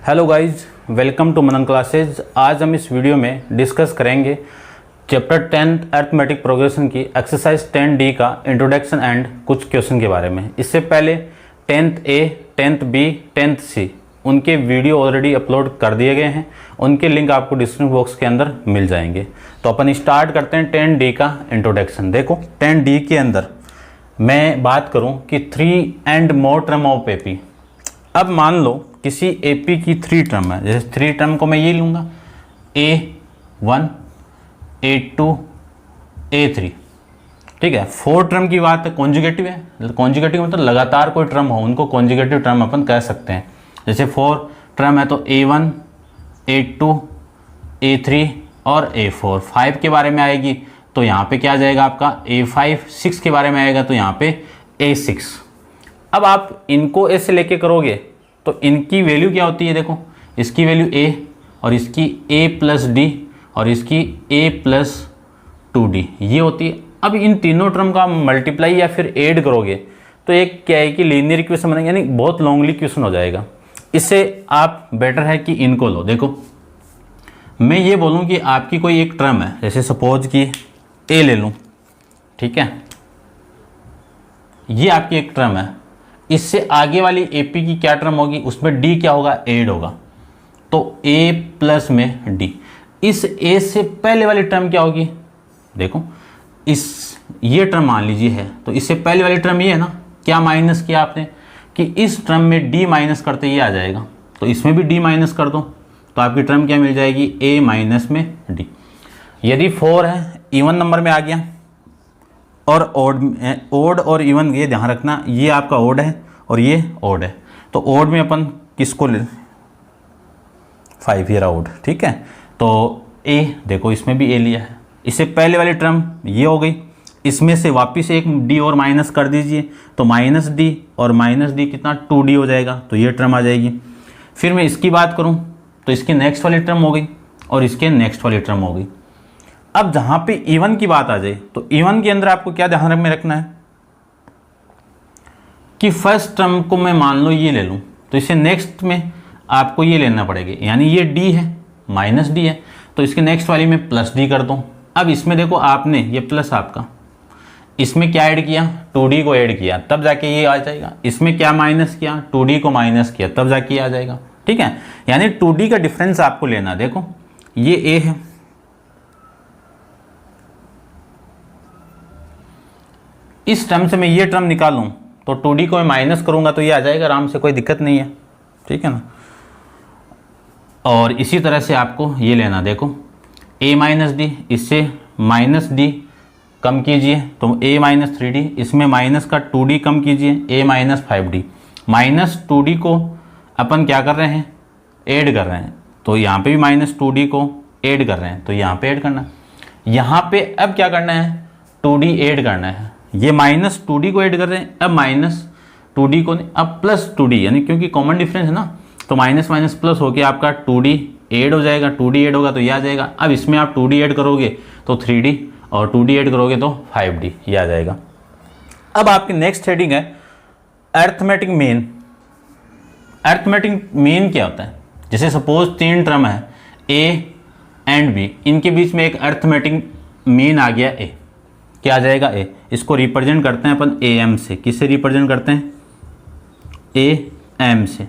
Hello guys, welcome to Manan classes. आज हम इस वीडियो में डिस्कस करेंगे चैप्टर 10 अरिथमेटिक प्रोग्रेशन की एक्सरसाइज 10D का इंट्रोडक्शन एंड कुछ क्वेश्चन के बारे में। इससे पहले 10th A, 10th B, 10th C उनके वीडियो ऑलरेडी अपलोड कर दिए गए हैं, उनके लिंक आपको डिस्क्रिप्शन बॉक्स के अंदर मिल जाएंगे। तो अपन स्टार्ट करते हैं 10D का इंट्रोडक्शन। देखो 10D के अंदर मैं बात करूं कि 3 and more term of AP। अब मान लो किसी AP की 3 टर्म है, जैसे 3 टर्म को मैं ये लूँगा A1, A2, A3, ठीक है। 4 टर्म की बात है, कॉन्जुगेटिव है। कॉन्जुगेटिव मतलब लगातार कोई टर्म हो, उनको कॉन्जुगेटिव टर्म अपन कह सकते हैं। जैसे 4 टर्म है तो A1, A2, A3 और A4। 5 के बारे में आएगी तो यहाँ पे क्या आ जाएगा आपका A5। 6 के बारे में आएगा तो यहाँ पे A6। अब आप इनको ऐसे लेके करोगे तो इनकी वैल्यू क्या होती है, देखो इसकी वैल्यू A और इसकी A+D और इसकी A+2D ये होती है। अब इन तीनों टर्म का मल्टीप्लाई या फिर ऐड करोगे तो एक क्या है कि लीनियर इक्वेशन बनेगा, यानी बहुत लॉन्गली इक्वेशन हो जाएगा। इससे आप बेटर है कि इनको लो। देखो मैं ये बोलूँ कि आपकी कोई एक टर्म है, जैसे सपोज कि A ले लूँ, ठीक है, ये आपकी एक टर्म है। इससे आगे वाली AP की क्या टर्म होगी, उसमें D क्या होगा, ऐड होगा, तो A प्लस में D। इस A से पहले वाली टर्म क्या होगी, देखो इस ये टर्म मान लीजिए है, तो इससे पहले वाली टर्म ये है ना, क्या माइनस किया आपने कि इस टर्म में D माइनस करते ये आ जाएगा, तो इसमें भी D माइनस कर दो तो आपकी टर्म क्या मिल जाएगी, A माइनस में D। यदि 4 है, इवन नंबर में आ गया और ओड और इवन, ये ध्यान रखना, ये आपका ओड है और ये ओड है, तो ओड में अपन किसको ले, 5 ये रहा ओड, ठीक है। तो A देखो इसमें भी A लिया है, इससे पहले वाली टर्म ये हो गई, इसमें से वापस एक D और माइनस कर दीजिए तो -D और -D कितना 2D हो जाएगा, तो ये टर्म आ जाएगी। फिर मैं इसकी बात करूँ तो इसकी नेक्स्ट वाली टर्म हो गई और इसके नेक्स्ट वाली टर्म हो गई। अब जहाँ पे इवन की बात आ जाए तो इवन के अंदर आपको क्या ध्यान में रखना है कि फर्स्ट टर्म को मैं मान लो ये ले लूँ तो इसे नेक्स्ट में आपको ये लेना पड़ेगा, यानी ये D है -D है तो इसके नेक्स्ट वाली में +D कर दूँ। अब इसमें देखो आपने ये प्लस आपका इसमें क्या ऐड किया, 2D को ऐड किया तब जाके ये आ जाएगा। इसमें क्या माइनस किया, 2D को माइनस किया तब जाके ये आ जाएगा, ठीक है। यानी 2D का डिफरेंस आपको लेना। देखो ये A है, इस टर्म से मैं ये टर्म निकालूं तो 2D को मैं माइनस करूंगा तो ये आ जाएगा आराम से, कोई दिक्कत नहीं है, ठीक है ना। और इसी तरह से आपको ये लेना, देखो A-D, इससे -D कम कीजिए तो A-3D, इसमें माइनस का 2D कम कीजिए A-5D। -2D को अपन क्या कर रहे हैं, ऐड कर रहे हैं, तो यहाँ पे भी -2D को ऐड कर रहे हैं तो यहाँ पे ऐड करना। यहाँ पे अब क्या करना है, 2D ऐड करना है, ये -2D को ऐड कर रहे हैं, अब -2D को अब +2D, यानी क्योंकि कॉमन डिफरेंस है ना तो माइनस माइनस प्लस होके आपका 2D ऐड हो जाएगा। 2D ऐड होगा तो ये आ जाएगा। अब इसमें आप 2D ऐड करोगे तो 3D और 2D ऐड करोगे तो 5D, ये आ जाएगा। अब आपकी नेक्स्ट हेडिंग है अरिथमेटिक मीन। अरिथमेटिक मीन क्या होता है, जैसे सपोज 3 टर्म है A एंड B, इनके बीच में एक अरिथमेटिक मीन आ गया A, क्या आ जाएगा A। इसको रिप्रेजेंट करते हैं अपन AM से। किससे रिप्रेजेंट करते हैं, AM से।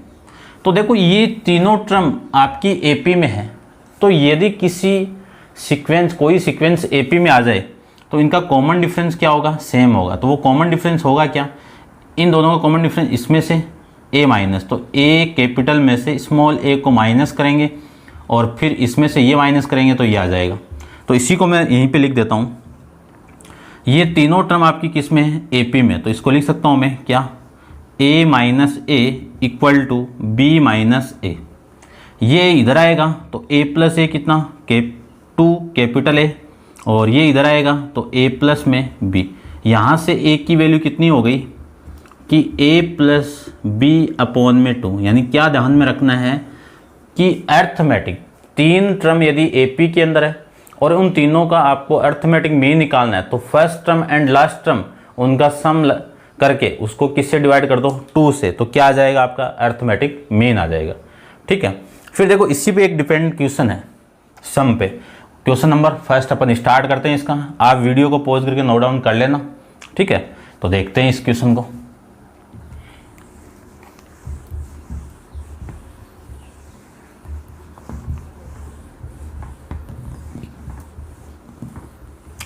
तो देखो ये तीनों टर्म आपकी AP में है, तो यदि किसी सीक्वेंस कोई सीक्वेंस AP में आ जाए तो इनका कॉमन डिफरेंस क्या होगा, सेम होगा। तो वो कॉमन डिफरेंस होगा क्या, इन दोनों का कॉमन डिफरेंस, इसमें से A माइनस, तो A कैपिटल में से स्मॉल a को माइनस करेंगे और फिर इसमें से ये माइनस करेंगे तो ये आ जाएगा। तो इसी को मैं यहीं पे लिख देता हूँ, ये तीनों टर्म आपकी किस में है, AP में, तो इसको लिख सकता हूँ मैं क्या, A minus A equal to B minus A। ये इधर आएगा तो A प्लस A कितना, 2 कैपिटल A, और ये इधर आएगा तो A प्लस में B। यहाँ से A की वैल्यू कितनी हो गई कि A प्लस B अपॉन में 2। यानी क्या ध्यान में रखना है कि अरिथमेटिक 3 टर्म यदि AP के अंदर है और उन तीनों का आपको अरिथमेटिक मीन निकालना है तो first term and last term उनका सम करके उसको किससे डिवाइड कर दो, 2 से, तो क्या आ जाएगा आपका अरिथमेटिक मीन आ जाएगा। ठीक है। फिर देखो इसी पे एक डिपेंडेंट क्वेश्चन है सम पे। क्वेश्चन नंबर फर्स्ट अपन स्टार्ट करते हैं इसका। आप वीडियो को पॉज करके नोट डाउन कर लेना, ठीक है। तो देखते हैं इस क्वेश्चन को।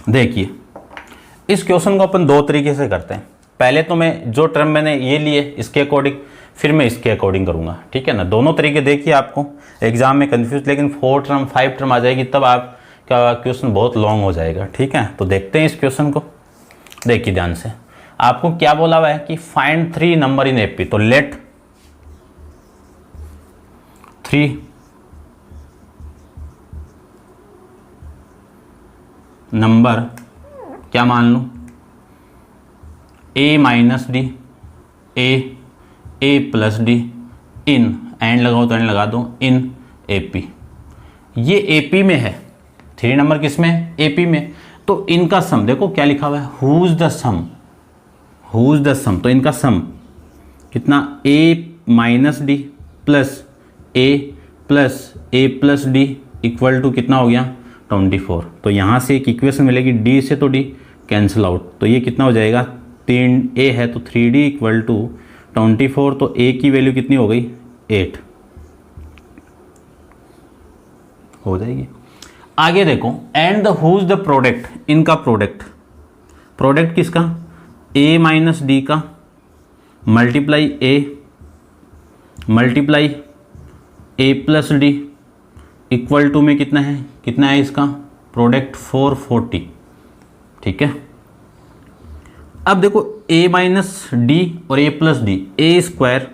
देखिए इस क्वेश्चन को अपन दो तरीके से करते हैं। पहले तो मैं जो टर्म मैंने ये लिए इसके अकॉर्डिंग, फिर मैं इसके अकॉर्डिंग करूंगा, ठीक है ना। दोनों तरीके देखिए, आपको एग्जाम में कंफ्यूज, लेकिन 4 टर्म 5 टर्म आ जाएगी तब आपका क्वेश्चन बहुत लॉन्ग हो जाएगा, ठीक है। तो देखते हैं इस क्वेश्चन को, देखिए ध्यान से। आपको क्या बोला हुआ है कि फाइंड 3 नंबर इन एपी। तो लेट 3 नंबर, क्या मान लूं, a minus D, A plus D, in, and लगाओ तो एंड लगा दो, इन एपी। ये एपी में है, 3 नंबर किस में है, एपी में। तो इनका सम देखो क्या लिखा हुआ है, who is the sum, who is the sum. तो इनका सम कितना, a minus d plus a plus D equal to कितना हो गया, 24। तो यहाँ से एक इक्वेशन मिलेगी, d से तो d कैंसिल आउट, तो ये कितना हो जाएगा, 3a है तो 3d इक्वल टू 24। तो a की वैल्यू कितनी हो गई, 8 हो जाएगी। आगे देखो, and the who is the product, इनका प्रोडक्ट किसका, a माइनस डी का multiply A plus D equal to में कितना है इसका प्रोडक्ट 440, ठीक है। अब देखो a माइनस डी और a plus D, A square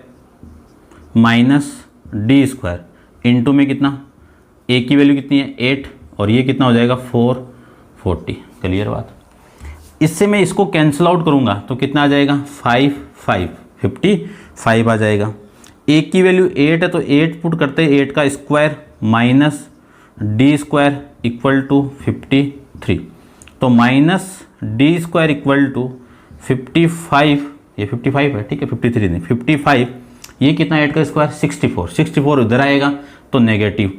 minus D square into में कितना, a की वैल्यू कितनी है 8 और ये कितना हो जाएगा 440। क्लियर बात। इससे मैं इसको कैंसिल आउट करूंगा तो कितना आ जाएगा 55 आ जाएगा। a की वैल्यू 8 है तो 8 पुट करते हैं, 8 का square minus D square equal to 53। तो minus D square equal to 55, ये 55 है, ठीक है, 53 नहीं 55। ये कितना 8 का स्क्वायर 64 इधर आएगा तो नेगेटिव,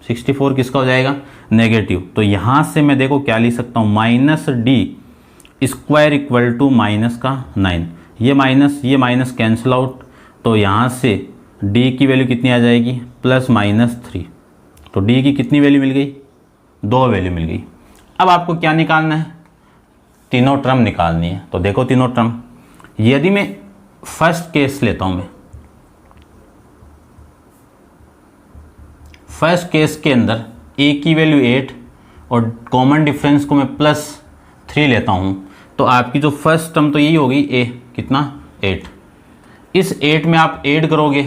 64 किसका हो जाएगा, नेगेटिव। तो यहाँ से मैं देखो क्या लिख सकता हूँ, minus D square equal to minus का 9, ये माइनस कैंसिल आउट। तो यहाँ से d की वैल्यू कितनी आ जाएगी, प्लस माइनस 3। तो d की कितनी वैल्यू मिल गई, 2 वैल्यू मिल गई। अब आपको क्या निकालना है, तीनों टर्म निकालनी है। तो देखो तीनों टर्म, यदि मैं फर्स्ट केस लेता हूं, मैं फर्स्ट केस के अंदर a की वैल्यू 8 और कॉमन डिफरेंस को मैं प्लस 3 लेता हूं, तो आपकी जो फर्स्ट टर्म तो यही होगी a कितना 8। इस 8 में आप ऐड करोगे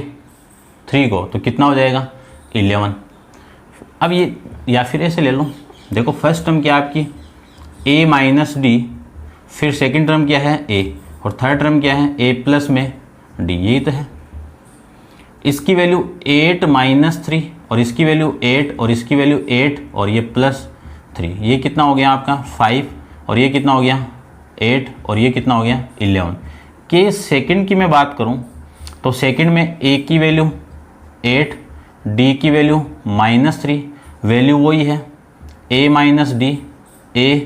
3 को तो कितना हो जाएगा 11। अब ये या फिर ऐसे ले लो, देखो फर्स्ट टर्म क्या है आपकी a माइनस डी, फिर सेकंड टर्म क्या है a और थर्ड टर्म क्या है a प्लस में d, यही तो है। इसकी वैल्यू 8 माइनस 3 और इसकी वैल्यू 8 और इसकी वैल्यू 8 और ये प्लस 3, ये कितना हो गया आपका 5 और ये कितना हो गया 8 और ये कितना हो गया 11। के सेकंड की मैं बात करूं तो सेकंड में a की वैल्यू 8, d की वैल्यू माइनस 3, वैल्यू वही है a माइनस डी, a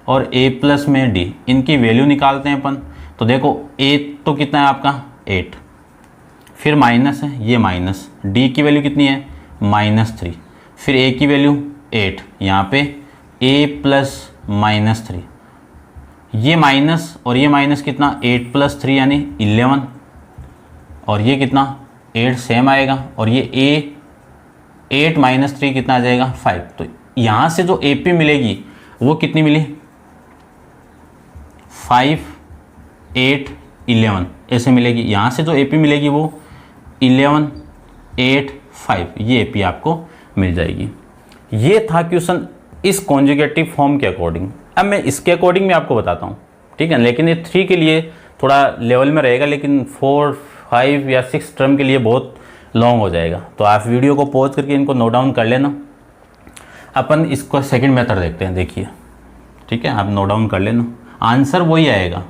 और a प्लस में d, इनकी वैल्यू निकालते हैं अपन। तो देखो a तो कितना है आपका 8, फिर माइनस है, ये माइनस, d की वैल्यू कितनी है माइनस 3, फिर a की वैल्यू 8, यहाँ पे a प्लस माइनस 3, ये माइनस और ये माइनस कितना 8 प्लस 3 यानी 11 और ये कितना 8 सेम आएगा और ये 8 माइनस 3 कितना आ जाएगा 5। तो यहाँ से जो AP मिलेगी वो कितनी मिली 5, 8, 11 ऐसे मिलेगी। यहाँ से जो AP मिलेगी वो 11, 8, 5 ये AP आपको मिल जाएगी। ये था क्वेश्चन इस कॉन्जुगेटिव फॉर्म के अकॉर्डिंग। अब मैं इसके अकॉर्डिंग भी आपको बताता हूँ, ठीक है, लेकिन ये 3 के लिए थोड़ा लेवल में रहेगा, लेकिन 4, 5 या 6 टर्म के लिए बहुत लॉन्ग हो जाएगा। तो आप वीडियो को पॉज करके इनको नोट डाउन कर लेना। अपन इसको सेकंड मेथड देखते हैं, देखिए, ठीक है, आप नोट डाउन कर लेना, आंसर वही आएगा।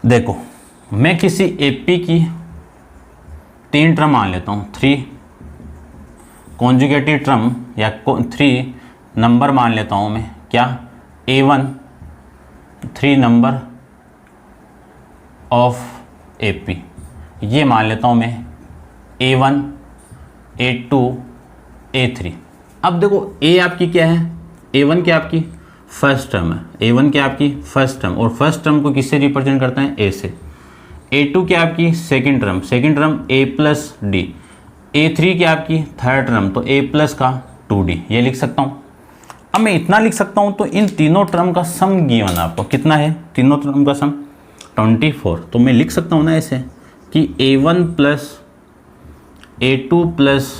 देखो मैं किसी एपी की 3 टर्म मान लेता हूँ, 3 कॉन्जुगेटिव टर्म या 3 नंबर मान लेता हूँ मैं, क्या A1 3 नंबर ऑफ एपी, ये मान लेता हूँ मैं A1 A2 A3। अब देखो A आपकी क्या है, A1 क्या आपकी फर्स्ट टर्म है, A1 क्या आपकी फर्स्ट टर्म, और फर्स्ट टर्म को किससे रिप्रेजेंट करते हैं, A से। A2 क्या आपकी second term A plus D. A3 क्या आपकी थर्ड टर्म, तो A प्लस का 2D, ये लिख सकता हूँ। अब मैं इतना लिख सकता हूँ, तो इन तीनों टर्म का सम गिवन आपको कितना है, तीनों टर्म का सम 24। तो मैं लिख सकता हूँ ना ऐसे कि A1 plus A2 plus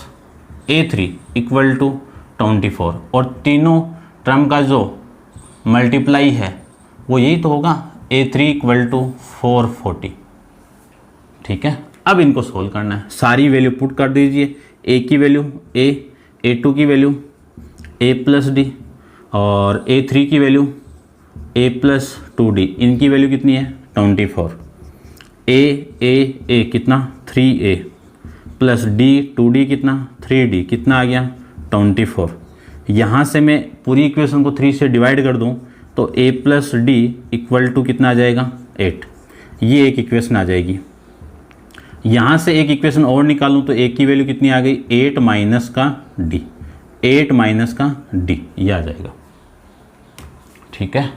A3 equal to 24, और तीनों टर्म का जो मल्टीप्लाई है वो यही तो होगा, A3 इक्वल टू 440। ठीक है, अब इनको सोल्व करना है, सारी वैल्यू पुट कर दीजिए। A की वैल्यू A, A2 की वैल्यू A प्लस डी, और A3 की वैल्यू A प्लस 2D, इनकी वैल्यू कितनी है 24। A कितना 3A प्लस D 2D कितना 3D, कितना आ गया 24। यहाँ से मैं पूरी इक्वेशन को 3 से डिवाइड कर दूँ तो A plus D equal to कितना आ जाएगा 8, ये एक इक्वेशन आ जाएगी। यहाँ से एक इक्वेशन और निकालूँ तो A की वैल्यू कितनी आ गई 8 माइनस का D, 8 माइनस का D, ये आ जाएगा। ठीक है,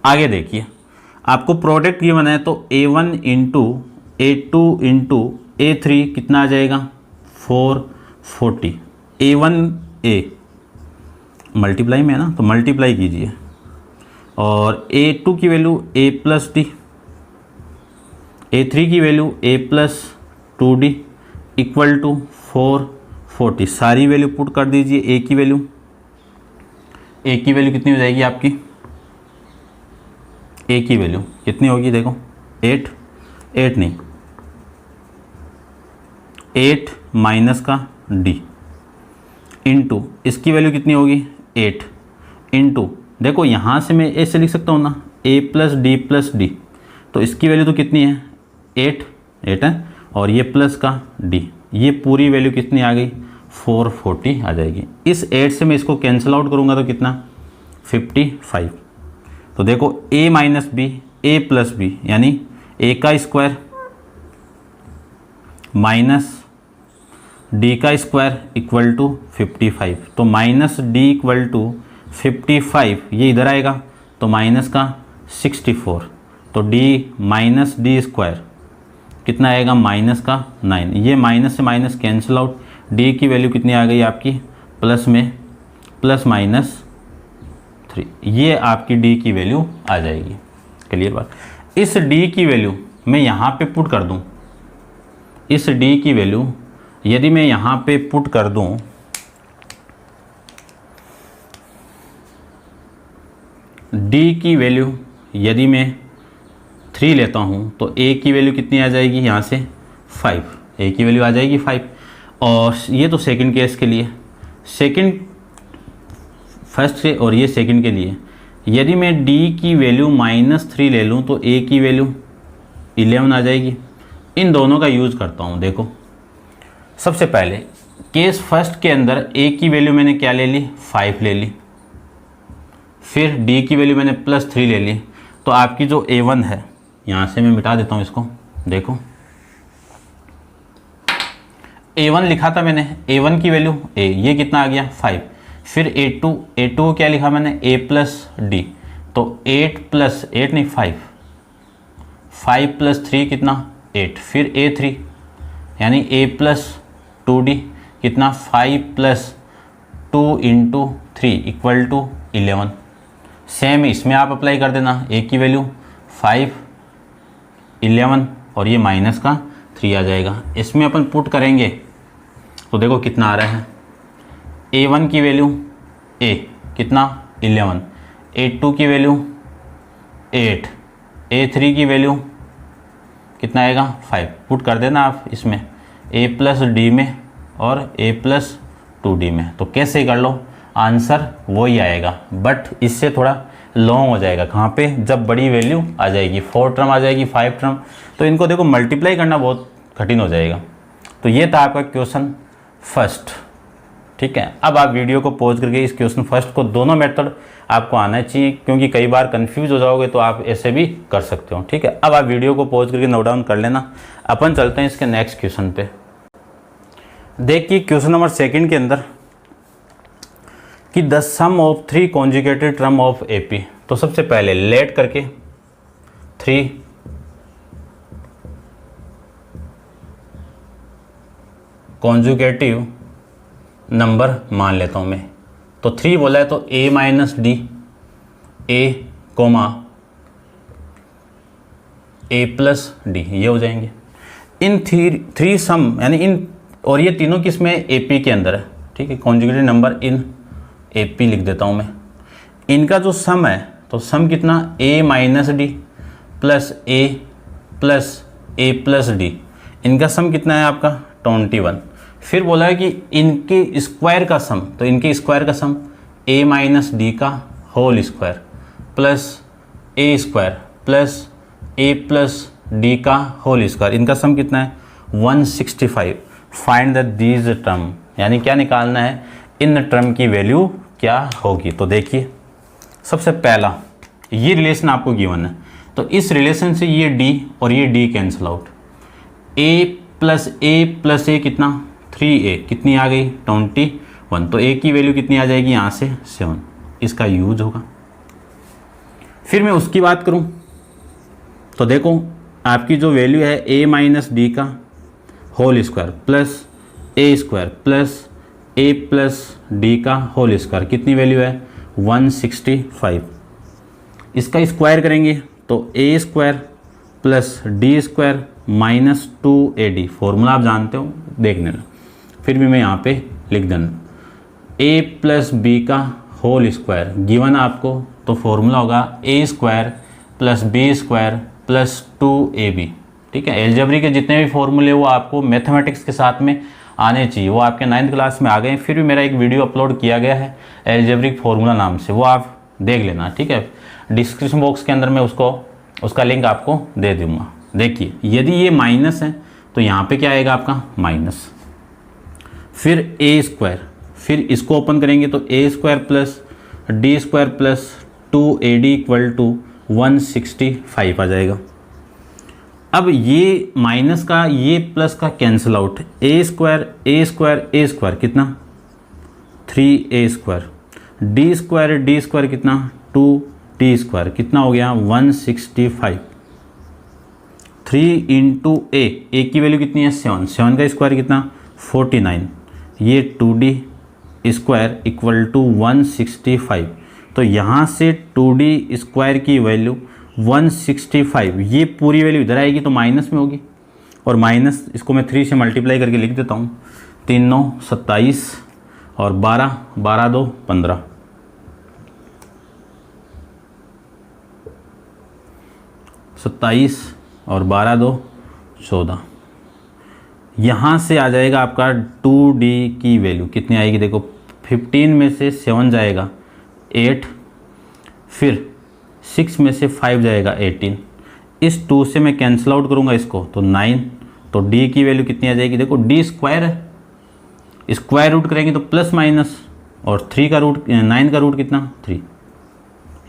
आगे देखिए, आपको प्रोडक्ट ये बना है तो A1 into A2 into A3 कितना आ जाएगा 440। A1A मल्टीप्लाई में है ना, तो मल्टीप्लाई कीजिए, और A2 की value A plus D, A3 की value A plus 2D equal to 440। सारी वैल्यू पुट कर दीजिए। A की वैल्यू कितनी हो जाएगी आपकी, A की वैल्यू कितनी होगी, देखो 8 नहीं 8 माइनस का D इंटू इसकी वैल्यू कितनी होगी 8 इंटू, देखो यहाँ से मैं ऐसे लिख सकता हूँ ना A plus D plus D, तो इसकी वैल्यू तो कितनी है 8 है, और ये प्लस का D, ये पूरी वैल्यू कितनी आ गई 440 आ जाएगी। इस 8 से मैं इसको कैंसिल आउट करूँगा तो कितना 55। तो देखो A minus B A plus B, यानी A का स्क्वायर माइनस D का स्क्वायर इक्वल टू 55, तो माइनस D इक्वल टू 55, ये इधर आएगा तो माइनस का 64, तो D माइनस डी स्क्वायर कितना आएगा माइनस का 9, ये माइनस से माइनस कैंसिल आउट, D की वैल्यू कितनी आ गई आपकी प्लस में प्लस माइनस 3, ये आपकी D की वैल्यू आ जाएगी। क्लियर बात। इस D की वैल्यू मैं यहाँ पे पुट कर दूँ, इस D की वैल्यू यदि मैं यहाँ पे पुट कर दूँ, D की वैल्यू यदि मैं 3 लेता हूँ तो A की वैल्यू कितनी आ जाएगी, यहाँ से 5, A की वैल्यू आ जाएगी 5। और ये तो सेकंड केस के लिए, सेकंड फर्स्ट से, और ये सेकंड के लिए यदि मैं D की वैल्यू -3 ले लूँ तो A की वैल्यू 11 आ जाएगी। इन दोनों का यूज़ करता हूँ। देखो सबसे पहले केस फर्स्ट के अंदर A की वैल्यू मैंने क्या ले ली 5 ले ली, फिर D की वैल्यू मैंने +3 ले ली, तो आपकी जो A1 है, यहाँ से मैं मिटा देता हूँ इसको, देखो A1 लिखा था मैंने, A1 की वैल्यू A, ये कितना आ गया 5, फिर A2 क्या लिखा मैंने A प्लस डी, तो 8 प्लस 8 नहीं 5 प्लस 3 कितना 8, फिर A3 यानी A प्लस 2D कितना 5 plus 2 into 3 equal to 11। Same इसमें आप अप्लाई कर देना, A की वैल्यू 5 11 और ये माइनस का 3 आ जाएगा। इसमें अपन पुट करेंगे तो देखो कितना आ रहा है, A1 की वैल्यू A कितना 11, A2 की वैल्यू 8, A3 की वैल्यू कितना आएगा 5, पुट कर देना आप इसमें A प्लस डी में और A प्लस 2D में, तो कैसे कर लो आंसर वही आएगा, बट इससे थोड़ा लॉन्ग हो जाएगा। कहाँ पे? जब बड़ी वैल्यू आ जाएगी, 4 टर्म आ जाएगी, 5 टर्म, तो इनको देखो मल्टीप्लाई करना बहुत कठिन हो जाएगा। तो ये था आपका क्वेश्चन फर्स्ट। ठीक है, अब आप वीडियो को पॉज करके इस क्वेश्चन फर्स्ट को दोनों मेथड आपको आना चाहिए, क्योंकि कई बार कंफ्यूज हो जाओगे तो आप ऐसे भी कर सकते हो। ठीक है, अब आप वीडियो को पॉज करके नोट डाउन कर लेना। अपन चलते हैं इसके नेक्स्ट क्वेश्चन पे। देखिए क्वेश्चन नंबर 2 के अंदर कि the sum of 3 conjugated term of AP. तो सबसे पहले लेट करके 3 कॉन्जुगेटिव नंबर मान लेता हूं मैं। तो 3 बोला है तो a minus D, A comma a plus D, ये हो जाएंगे। इन थ्री सम यानी इन, और ये तीनों किस में? एपी के अंदर है। ठीक है, कॉन्जुगेटेड नंबर इन एपी लिख देता हूं मैं। इनका जो सम है तो सम कितना? a minus d plus a plus D, इनका सम कितना है आपका? 21। फिर बोला है कि इनके स्क्वायर का सम, तो इनके स्क्वायर का सम a माइनस डी का whole square plus a square plus a plus d का होल स्क्वायर, इनका सम कितना है? 165। फाइंड द दीज टर्म, यानी क्या निकालना है? इन टर्म की वैल्यू क्या होगी। तो देखिए सबसे पहला ये रिलेशन आपको गिवन है, तो इस रिलेशन से ये d और ये d cancel out. a plus a कितना? 3a, कितनी आ गई? 21। तो a की वैल्यू कितनी आ जाएगी यहाँ से? 7, इसका यूज होगा। फिर मैं उसकी बात करूँ तो देखो आपकी जो वैल्यू है a माइनस डी का whole square plus a square plus a plus d का होल स्क्वायर, कितनी वैल्यू है? 165। इसका स्क्वायर करेंगे तो a square plus d square minus 2ad, formula आप जानते हो, देख लेना। फिर भी मैं यहाँ पे लिख देना a प्लस बी का होल स्क्वायर गिवन आपको, तो फॉर्मूला होगा a square plus B square plus 2ab। ठीक है, एल्जेब्रिक के जितने भी फॉर्मूले वो आपको मैथमेटिक्स के साथ में आने चाहिए, वो आपके 9th क्लास में आ गए हैं। फिर भी मेरा एक वीडियो अपलोड किया गया है एल्जेब्रिक फॉर्मूला नाम से, वो आप देख लेना। ठीक है, डिस्क्रिप्शन बॉक्स के अंदर मैं उसका लिंक आपको दे दूँगा। देखिए यदि ये माइनस है तो यहाँ पे क्या आएगा आपका? माइनस। फिर ए स्क्वायर, फिर इसको ओपन करेंगे तो a square plus d square plus 2ad equal to 165 आ जाएगा। अब ये माइनस का ये प्लस का कैंसिल आउट, ए स्क्वायर कितना? 3a स्क्वायर, डी स्क्वायर कितना? 2d स्क्वायर, कितना हो गया? 165। 3 इंटू ए की वैल्यू कितनी है? 7 का स्क्वायर कितना? 49। ये 2d स्क्वायर इक्वल टू 165। तो यहाँ से 2d स्क्वायर की वैल्यू 165, ये पूरी वैल्यू इधर आएगी तो माइनस में होगी, और माइनस इसको मैं 3 से मल्टीप्लाई करके लिख देता हूँ। 3 9 27 और 12 12 2 15, 27 और 12 2 14। यहाँ से आ जाएगा आपका 2d की वैल्यू कितनी आएगी? देखो 15 में से 7 जाएगा 8, फिर 6 में से 5 जाएगा 18, इस 2 से मैं कैंसिल आउट करूँगा इसको तो 9। तो d की वैल्यू कितनी आ जाएगी? देखो d स्क्वायर है, स्क्वायर रूट करेंगे तो प्लस माइनस, और 9 का रूट कितना? 3।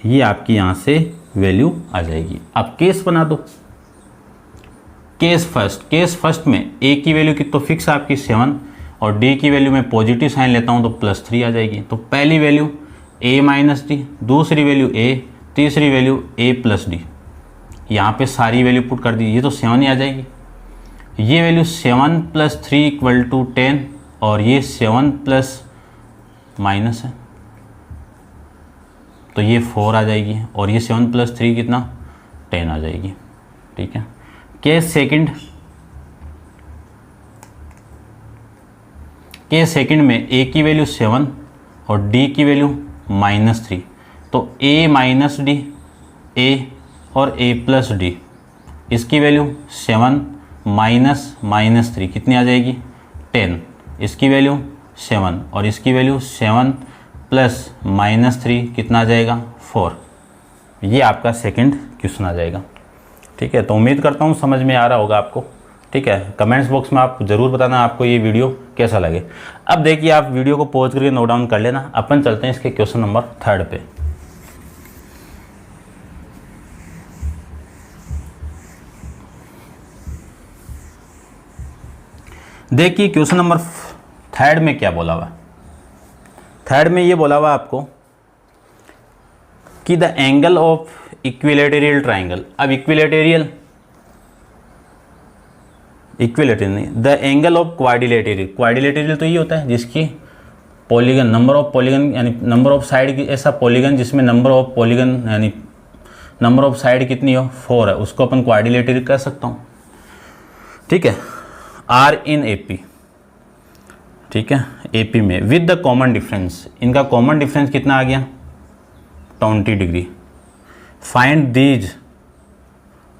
ये आपकी यहाँ से वैल्यू आ जाएगी। अब केस बना दो। केस फर्स्ट में a की वैल्यू की तो फिक्स आपकी 7 और d की वैल्यू में पॉजिटिव साइन लेता हूँ तो +3 आ जाएगी। तो पहली वैल्यू a माइनस डी, दूसरी वैल्यू a, तीसरी वैल्यू a प्लस डी। यहाँ पे सारी वैल्यू पुट कर दी, ये तो 7 ही आ जाएगी। ये वैल्यू 7 + 3 इक्वल टू 10, और ये 7 प्लस माइनस है तो ये 4 आ जाएगी, और ये 7 + 3 कितना? 10 आ जाएगी। ठीक है, केस सेकंड में a की वैल्यू 7 और d की वैल्यू -3, तो a माइनस डी, a और a प्लस डी, इसकी वैल्यू 7 माइनस 3 कितनी आ जाएगी? 10। इसकी वैल्यू 7 और इसकी वैल्यू 7 + -3 कितना आ जाएगा? 4। ये आपका सेकंड क्वेश्चन आ जाएगा। ठीक है, तो उम्मीद करता हूँ समझ में आ रहा होगा आपको। ठीक है, कमेंट्स बॉक्स में आप ज़रूर बताना आपको ये वीडियो कैसा लगे। अब देखिए, आप वीडियो को पॉज करके नोट डाउन कर लेना। अपन चलते हैं इसके क्वेश्चन नंबर 3 पे। देखिए क्वेश्चन नंबर 3 में क्या बोला हुआ। 3 में ये बोला हुआ आपको कि the angle of equilateral triangle. अब इक्विलैटरल नहीं, the angle of quadrilateral. Quadrilateral तो ये होता है जिसकी पॉलीगन, नंबर ऑफ पॉलीगन यानी नंबर ऑफ साइड की, ऐसा पॉलीगन जिसमें नंबर ऑफ पॉलीगन यानी नंबर ऑफ साइड कितनी हो 4 है, उसको अपन क्वाड्रिलेटरल कह सकता हूँ। ठीक है, आर इन एपी। ठीक है, एपी में विद द कॉमन डिफरेंस, इनका कॉमन डिफरेंस कितना आ गया 20 degree. Find these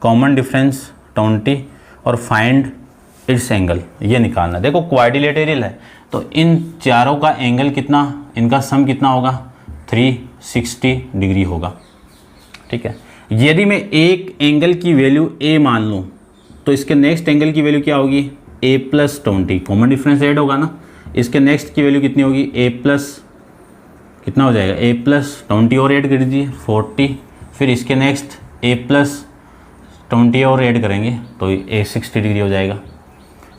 common difference 20 और फाइंड इट्स एंगल, ये निकालना। देखो क्वाड्रिलेटरल है तो इन चारों का एंगल कितना, इनका सम कितना होगा 360 डिग्री होगा। ठीक है, यदि मैं एक एंगल की वैल्यू ए मान लूँ तो इसके नेक्स्ट एंगल की वैल्यू क्या होगी a plus 20, common difference add होगा ना। इसके नेक्स्ट की वैल्यू कितनी होगी a प्लस कितना हो जाएगा a प्लस 20 और ऐड कर दीजिए 40, फिर इसके नेक्स्ट a प्लस 20 और ऐड करेंगे तो a 60 डिग्री हो जाएगा।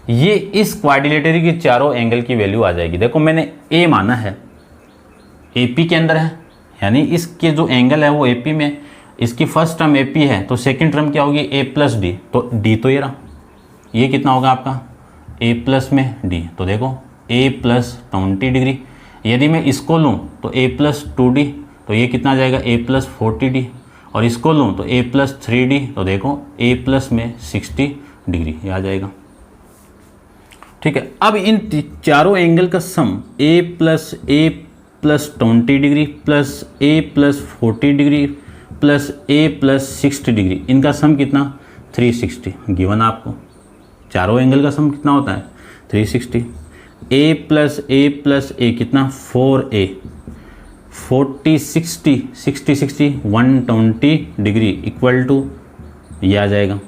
ये इस क्वाड्रिलेटरल के चारों एंगल की वैल्यू आ जाएगी। देखो मैंने a माना है, AP के अंदर है, यानी इसके जो एंगल है वो AP में, इसकी फर्स्ट टर्म AP है तो सेकंड टर्म क्या होगी a प्लस डी, तो d तो ये रहा, ये कितना होगा आपका a प्लस में d, तो देखो a प्लस 20 डिग्री। यदि मैं इसको लूँ तो a प्लस 2d, तो ये कितना आ जाएगा a प्लस 40d, और इसको लूँ तो a प्लस 3d, तो देखो a प्लस में 60 डिग्री ये आ जाएगा। ठीक है, अब इन चारों एंगल का सम a plus 20 degree plus a plus 40 degree plus a plus 60 degree, इनका सम कितना 360 गिवन आपको। चारों एंगल का सम कितना होता है 360। a प्लस a कितना 4a, 40 60 60 60 120 डिग्री इक्वल टू ये आ जाएगा।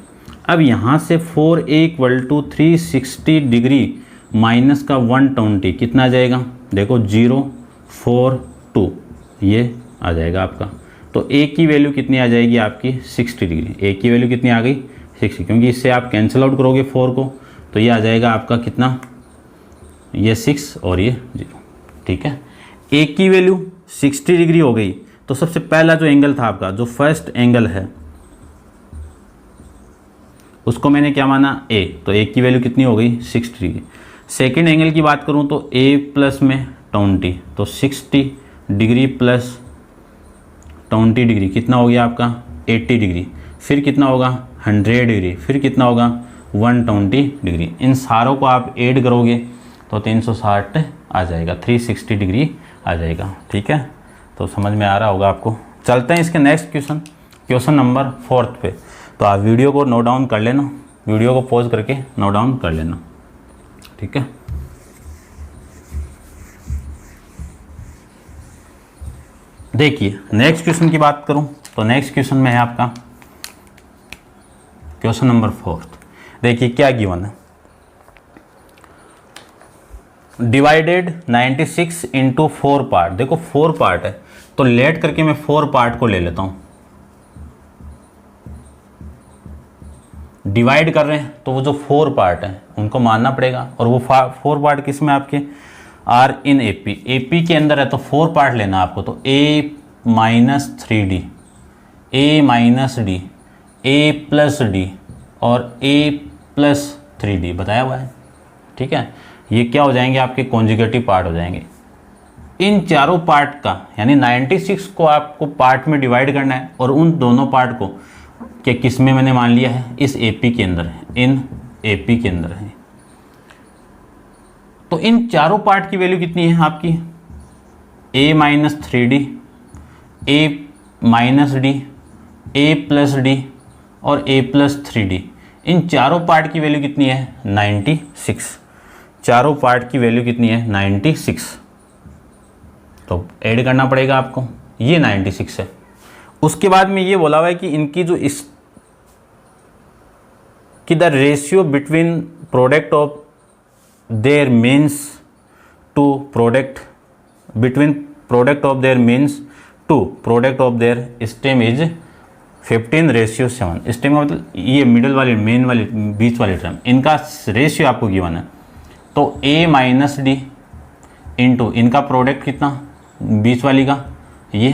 अब यहाँ से 4a equal to 360 degree minus का 120 कितना आ जाएगा, देखो 042 ये आ जाएगा आपका। तो a की वैल्यू कितनी आ जाएगी आपकी 60 डिग्री। a की वैल्यू कितनी आ गई 60, क्योंकि इससे आप कैंसिल आउट करोगे 4 को तो ये आ जाएगा आपका कितना, ये 6 और ये 0। ठीक है, a की वैल्यू 60 डिग्री हो गई तो सबसे पहला जो एंगल था आपका, जो फर्स्ट एंगल है उसको मैंने क्या माना a, तो a की वैल्यू कितनी हो गई 60 डिग्री। सेकेंड एंगल की बात करूं तो a प्लस में 20, तो 60 डिग्री प्लस 20 डिग्री कितना हो गया आपका 80 डिग्री, फिर कितना होगा 100 डिग्री, फिर कितना होगा 120 डिग्री। इन सारों को आप ऐड करोगे तो 360 आ जाएगा, 360 डिग्री आ जाएगा। ठीक है, तो समझ में आ रहा होगा आपको। चलते हैं इसके नेक्स्ट क्वेश्चन नंबर 4 पे। तो आप वीडियो को नोट डाउन कर लेना, वीडियो को पॉज करके नोट डाउन कर लेना। ठीक है, देखिए नेक्स्ट क्वेश्चन की बात करूं तो नेक्स्ट क्वेश्चन में है आपका क्वेश्चन नंबर 4। देखिए क्या गिवन है, डिवाइडेड 96 इंटू 4 पार्ट। देखो 4 पार्ट है तो लेट करके मैं 4 पार्ट को ले लेता हूं। डिवाइड कर रहे हैं तो वो जो 4 पार्ट हैं उनको मानना पड़ेगा, और वो 4 पार्ट किस में आपके आर इन एपी, एपी के अंदर है तो 4 पार्ट लेना आपको। तो a minus 3d, a minus d, a plus D और a प्लस 3d बताया हुआ है। ठीक है, ये क्या हो जाएंगे आपके कॉन्जुगेटिव पार्ट हो जाएंगे। इन चारों पार्ट का यानी 96 को आपको पार्ट में डिवाइड करना है, और उन दोनों पार्ट को क्या किस में मैंने मान लिया है इस एपी के अंदर है, इन एपी के अंदर है। तो इन चारों पार्ट की वैल्यू कितनी है आपकी a minus 3d, a minus d, a plus D और a प्लस 3d। इन चारों पार्ट की वैल्यू कितनी है 96। चारों पार्ट की वैल्यू कितनी है 96, तो ऐड करना पड़ेगा आपको। ये 96 है, उसके बाद में ये बोला हुआ है कि इनकी जो इस कि the ratio between product of their means to product between product of their means to product of their stem is 15:7। Stem का मतलब ये मिडल वाली मेन वाली बीच वाली टर्म, इनका रेशियो आपको गिवन है। तो a माइनस डी इंटू इनका प्रोडक्ट कितना बीच वाली का ये,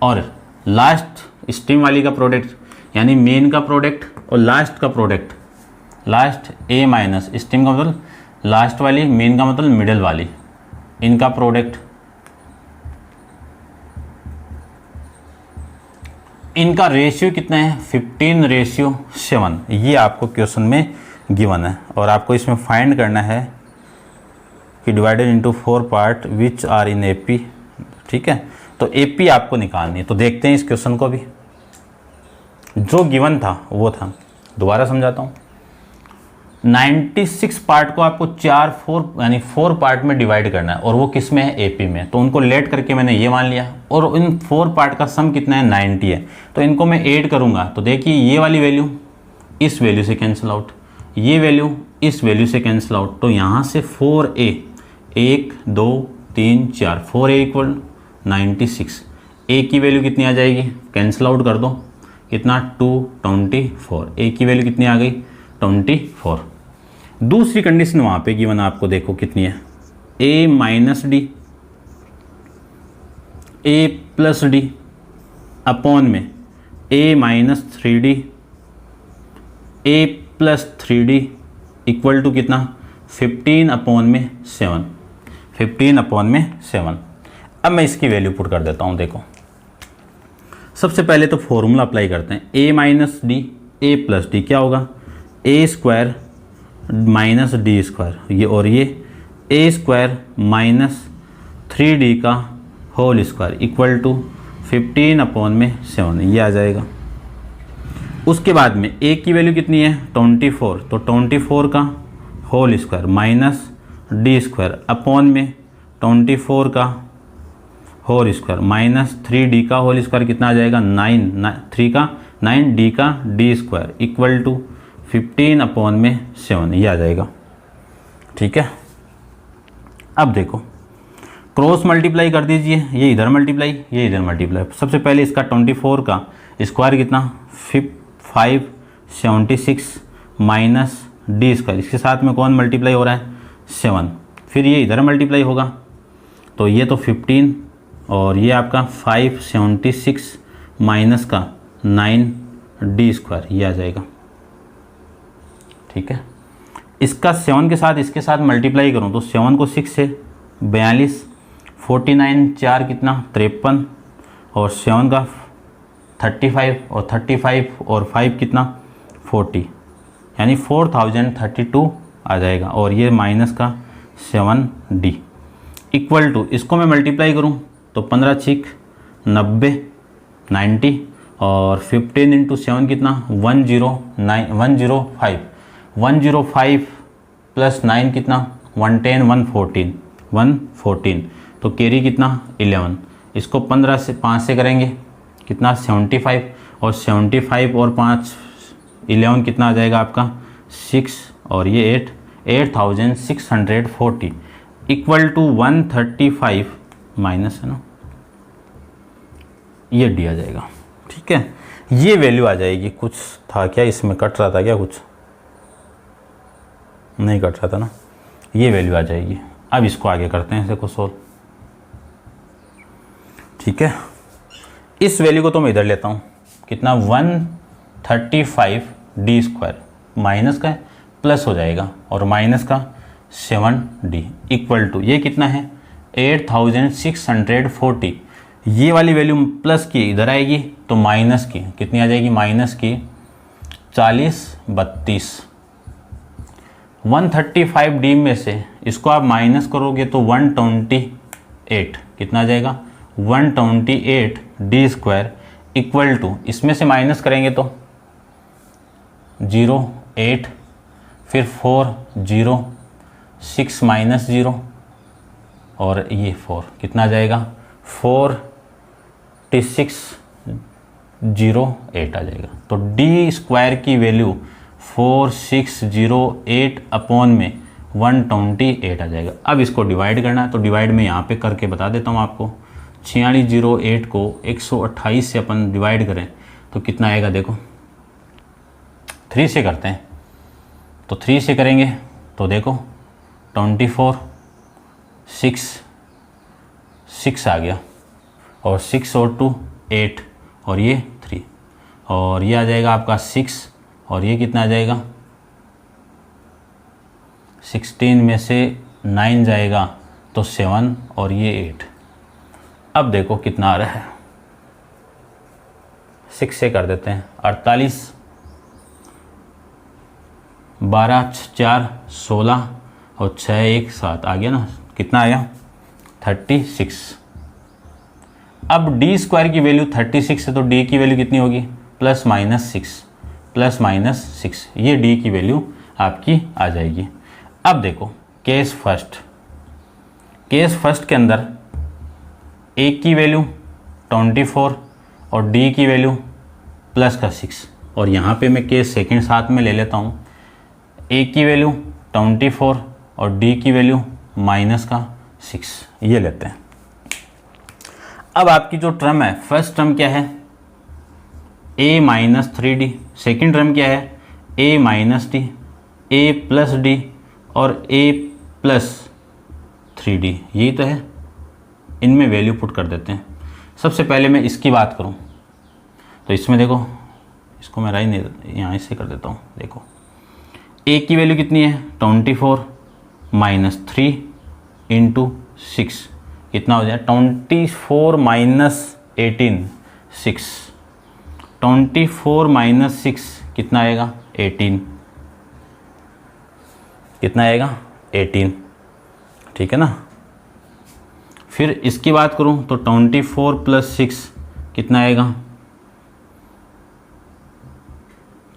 और लास्ट स्टेम वाली का प्रोडक्ट यानी मेन का प्रोडक्ट और लास्ट का product, last a minus stem का मतलब लास्ट वाली, मेन का मतलब मिडल वाली, इनका प्रोडक्ट, इनका रेशियो कितना है 15:7। ये आपको क्वेश्चन में गिवन है और आपको इसमें फाइंड करना है कि divided into 4 part which are in AP. ठीक है, तो एपी आपको निकालनी है। तो देखते हैं इस क्वेश्चन को भी, जो गिवन था वो था, दोबारा समझाता हूँ। 96 पार्ट को आपको 4 पार्ट में डिवाइड करना है और वो किस में है एपी में। तो उनको लेट करके मैंने ये मान लिया और इन 4 पार्ट का सम कितना है 90 है। तो इनको मैं ऐड करूँगा तो देखिए ये वाली वैल्यू इस वैल्यू से कैंसिल आउट, ये वैल्यू इस वैल्यू से कैंसिल आउट। तो यहाँ से 4a 1 2 3 4 4a इक्वल 96। a की वैल्यू कितनी आ जाएगी, कैंसिल आउट कर दो, कितना 224। a की वैल्यू कितनी आ गई 24। दूसरी कंडीशन वहाँ पे गिवन आपको देखो कितनी है, a minus d a plus d upon में a minus 3d a plus 3d equal to कितना 15/7। 15/7। अब मैं इसकी वैल्यू पुट कर देता हूँ। देखो सबसे पहले तो फॉर्मूला अप्लाई करते हैं, a minus d a plus D क्या होगा a square minus D square, ये और ये a स्क्वायर माइनस 3d का होल स्क्वायर इक्वल टू 15/7, ये आ जाएगा। उसके बाद में a की वैल्यू कितनी है 24, तो 24 का whole square minus D square upon में 24 का होल स्क्वायर माइनस 3d का होल स्क्वायर कितना आ जाएगा 3 का 9d का डी स्क्वायर इक्वल टू 15/7, ये आ जाएगा। ठीक है, अब देखो क्रॉस मल्टीप्लाई कर दीजिए, ये इधर मल्टीप्लाई ये इधर मल्टीप्लाई। सबसे पहले इसका 24 का स्क्वायर कितना 576 माइनस डी स्क्वायर, इसके साथ में कौन मल्टीप्लाई हो रहा है 7, फिर ये इधर मल्टीप्लाई होगा तो ये तो 15 और ये आपका 576 माइनस का 9d स्क्वायर, ये आ जाएगा। ठीक है, इसका 7 के साथ इसके साथ मल्टीप्लाई करूँ तो 7 को 6 से 42, 49 4 कितना 53 और 7 का 35 और 35 और 5 कितना 40, यानी 4032 आ जाएगा। और ये माइनस का 7d इक्वल टू, इसको मैं मल्टीप्लाई करूँ तो 15 6 90 90 और 15 इंटू 7 कितना 105 105 प्लस 9 कितना 110 114 तो कैरी कितना 11। इसको 15 से 5 से करेंगे कितना 75 और 75 और 5 11 कितना आ जाएगा आपका 6 और ये 8640 इक्वल टू 135 माइनस है ना, ये डी आ जाएगा। ठीक है, ये वैल्यू आ जाएगी। कुछ था क्या इसमें, कट रहा था क्या, कुछ नहीं कट रहा था ना, ये वैल्यू आ जाएगी। अब इसको आगे करते हैं, इसको सोल्व। ठीक है, इस वैल्यू को तो मैं इधर लेता हूँ, कितना 135d स्क्वायर माइनस का प्लस हो जाएगा और माइनस का 7d इक्वल टू ये कितना है 8640। ये वाली वैल्यू प्लस की इधर आएगी तो माइनस की कितनी आ जाएगी, माइनस की 4032। 135d में से इसको आप माइनस करोगे तो 128 कितना आ जाएगा 128d स्क्वायर इक्वल टू, इसमें से माइनस करेंगे तो 0 8 फिर 4 0 6 माइनस 0 और ये 4 कितना आ जाएगा 46 4608 आ जाएगा। तो डी स्क्वायर की वैल्यू 4608 अपॉन में 128 आ जाएगा। अब इसको डिवाइड करना है, तो डिवाइड में यहाँ पे करके बता देता हूँ आपको। 4608 को 128 से अपन डिवाइड करें तो कितना आएगा, देखो 3 से करते हैं, तो 3 से करेंगे तो देखो 24, 6 आ गया, और 6 और 2 8, और ये 3, और ये आ जाएगा आपका 6, और ये कितना आ जाएगा, 16 में से 9 जाएगा तो 7, और ये 8। अब देखो कितना आ रहा है, 6 से कर देते हैं, 48, 12 4 16, और 6 1 7 आ गया ना, कितना आया 36। अब डी स्क्वायर की वैल्यू 36 है, तो डी की वैल्यू कितनी होगी, +- 6, +- 6, ये डी की वैल्यू आपकी आ जाएगी। अब देखो केस फर्स्ट के अंदर ए की वैल्यू 24 और डी की वैल्यू +6, और यहाँ पे मैं केस सेकंड साथ में ले लेता हूँ। ए की वैल्यू 24 और डी की वैल्यू -6, ये लेते हैं। अब आपकी जो टर्म है, फर्स्ट टर्म क्या है, a - 3d, सेकेंड टर्म क्या है, a - d, a + d और a + 3d, यही तो है। इनमें वैल्यू पुट कर देते हैं। सबसे पहले मैं इसकी बात करूं तो इसमें देखो, इसको मैं राइट नहीं, यहाँ से कर देता हूँ। देखो a की वैल्यू कितनी है, 24 - 3 × 6, कितना हो जाए, 24 - 18 6, 24 - 6 कितना आएगा, 18, कितना आएगा 18, ठीक है ना। फिर इसकी बात करूं तो 24 + 6 कितना आएगा,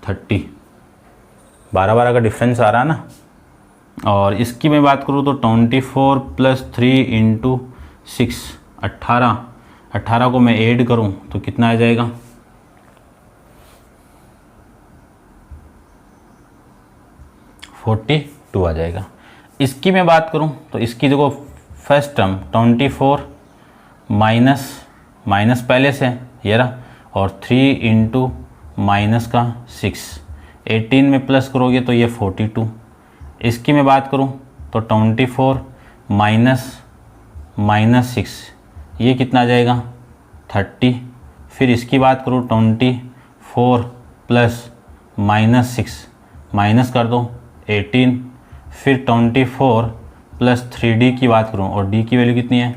30, 12 का डिफरेंस आ रहा है ना। और इसकी मैं बात करूं तो 24 + 3 × 6 18 को मैं ऐड करूं तो कितना आ जाएगा, 42 आ जाएगा। इसकी मैं बात करूं तो इसकी देखो फर्स्ट टर्म 24 माइनस पहले से ये रहा, और 3 × -6, 18 में प्लस करोगे तो ये 42। इसकी मैं बात करूं तो 24 -6, ये कितना आ जाएगा, 30। फिर इसकी बात करूं 24 + -6, माइनस कर दो 18। फिर 24 + 3d की बात करूं और d की वैल्यू कितनी है,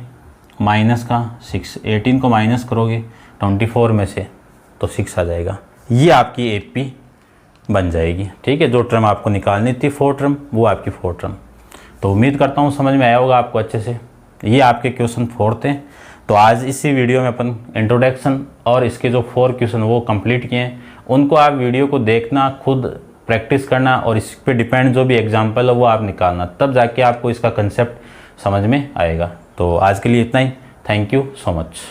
-6। 18 को माइनस करोगे 24 में से तो 6 आ जाएगा। ये आपकी AP बन जाएगी, ठीक है। जो टर्म आपको निकालनी थी 4 टर्म, वो आपकी 4 टर्म। तो उम्मीद करता हूँ समझ में आया होगा आपको अच्छे से। ये आपके क्वेश्चन 4 थे। तो आज इसी वीडियो में अपन इंट्रोडक्शन और इसके जो 4 क्वेश्चन वो कंप्लीट किए हैं। उनको आप वीडियो को देखना, खुद प्रैक्टिस करना, और इस पे डिपेंड जो भी एग्जाम्पल है वो आप निकालना, तब जाके आपको इसका कंसेप्ट समझ में आएगा। तो आज के लिए इतना ही। Thank you so much.